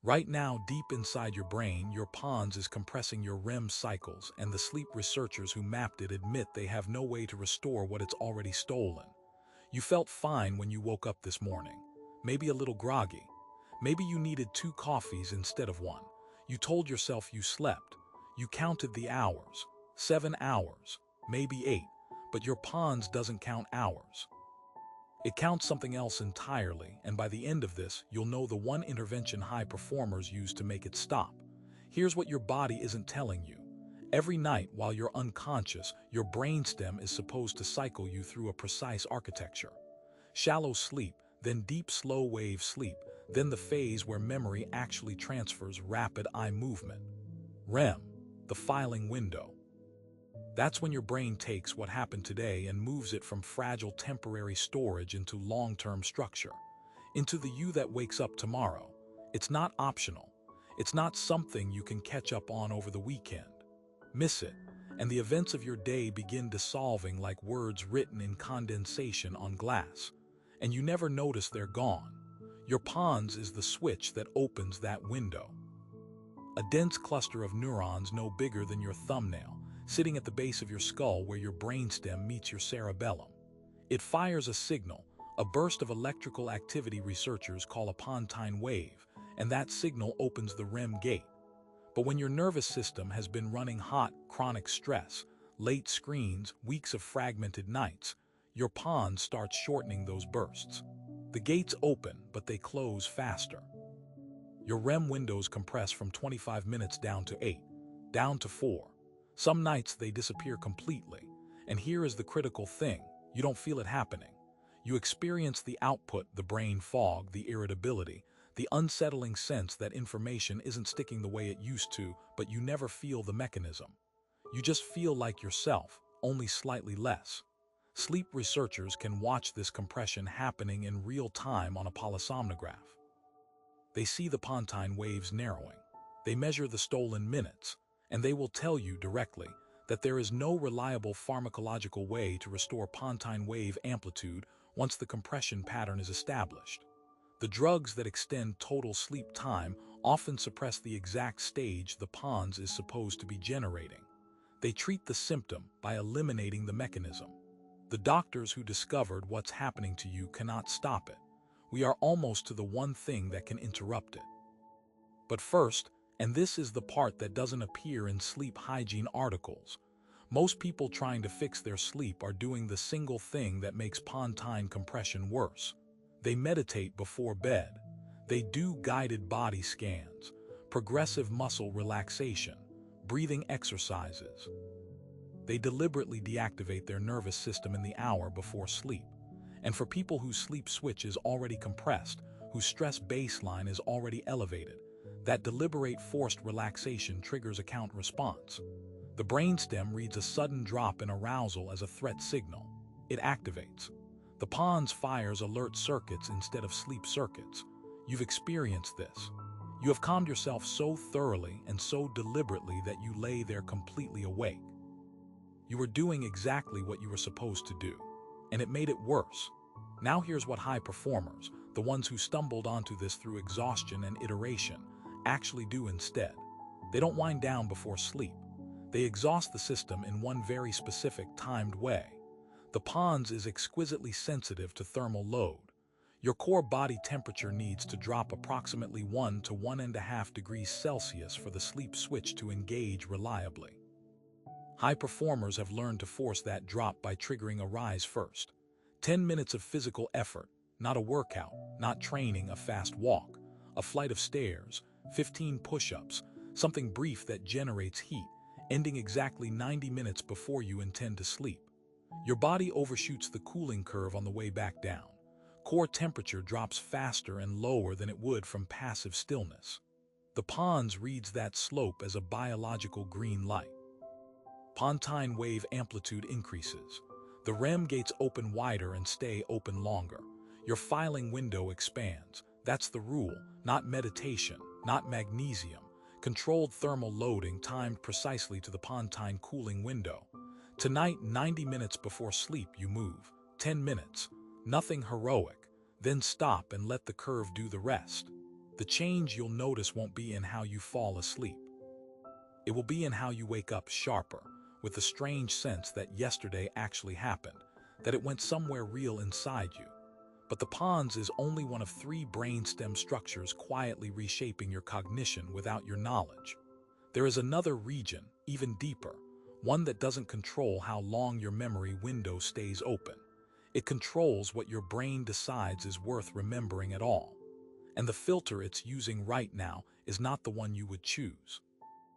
Right now, deep inside your brain, your pons is compressing your REM cycles, and the sleep researchers who mapped it admit they have no way to restore what it's already stolen. You felt fine when you woke up this morning, maybe a little groggy. Maybe you needed 2 coffees instead of one. You told yourself you slept. You counted the hours, 7 hours, maybe 8, but your pons doesn't count hours. It counts something else entirely, and by the end of this, you'll know the one intervention high performers use to make it stop. Here's what your body isn't telling you. Every night while you're unconscious, your brainstem is supposed to cycle you through a precise architecture. Shallow sleep, then deep slow-wave sleep, then the phase where memory actually transfers rapid eye movement. REM, the filing window. That's when your brain takes what happened today and moves it from fragile temporary storage into long-term structure, into the you that wakes up tomorrow. It's not optional. It's not something you can catch up on over the weekend. Miss it, and the events of your day begin dissolving like words written in condensation on glass, and you never notice they're gone. Your pons is the switch that opens that window. A dense cluster of neurons no bigger than your thumbnail, sitting at the base of your skull where your brainstem meets your cerebellum. It fires a signal, a burst of electrical activity researchers call a pontine wave, and that signal opens the REM gate. But when your nervous system has been running hot, chronic stress, late screens, weeks of fragmented nights, your pons starts shortening those bursts. The gates open, but they close faster. Your REM windows compress from 25 minutes down to 8, down to 4. Some nights they disappear completely. And here is the critical thing: you don't feel it happening. You experience the output, the brain fog, the irritability, the unsettling sense that information isn't sticking the way it used to, but you never feel the mechanism. You just feel like yourself, only slightly less. Sleep researchers can watch this compression happening in real time on a polysomnograph. They see the pontine waves narrowing. They measure the stolen minutes, and they will tell you directly that there is no reliable pharmacological way to restore pontine wave amplitude once the compression pattern is established. The drugs that extend total sleep time often suppress the exact stage the pons is supposed to be generating. They treat the symptom by eliminating the mechanism. The doctors who discovered what's happening to you cannot stop it. We are almost to the one thing that can interrupt it. But first, and this is the part that doesn't appear in sleep hygiene articles, most people trying to fix their sleep are doing the single thing that makes pontine compression worse. They meditate before bed. They do guided body scans, progressive muscle relaxation, breathing exercises. They deliberately deactivate their nervous system in the hour before sleep. And for people whose sleep switch is already compressed, whose stress baseline is already elevated, that deliberate forced relaxation triggers a count response. The brainstem reads a sudden drop in arousal as a threat signal. It activates. The pons fires alert circuits instead of sleep circuits. You've experienced this. You have calmed yourself so thoroughly and so deliberately that you lay there completely awake. You were doing exactly what you were supposed to do, and it made it worse. Now here's what high performers, the ones who stumbled onto this through exhaustion and iteration, actually do instead. They don't wind down before sleep. They exhaust the system in one very specific, timed way. The pons is exquisitely sensitive to thermal load. Your core body temperature needs to drop approximately 1 to 1.5 degrees Celsius for the sleep switch to engage reliably. High performers have learned to force that drop by triggering a rise first. 10 minutes of physical effort, not a workout, not training, a fast walk, a flight of stairs, 15 push-ups, something brief that generates heat, ending exactly 90 minutes before you intend to sleep. Your body overshoots the cooling curve on the way back down. Core temperature drops faster and lower than it would from passive stillness. The pons reads that slope as a biological green light. Pontine wave amplitude increases. The REM gates open wider and stay open longer. Your filing window expands. That's the rule, not meditation, not magnesium. Controlled thermal loading timed precisely to the pontine cooling window. Tonight, 90 minutes before sleep, you move. 10 minutes. Nothing heroic. Then stop and let the curve do the rest. The change you'll notice won't be in how you fall asleep. It will be in how you wake up sharper, with the strange sense that yesterday actually happened, that it went somewhere real inside you. But the pons is only one of 3 brainstem structures quietly reshaping your cognition without your knowledge. There is another region, even deeper, one that doesn't control how long your memory window stays open. It controls what your brain decides is worth remembering at all. And the filter it's using right now is not the one you would choose.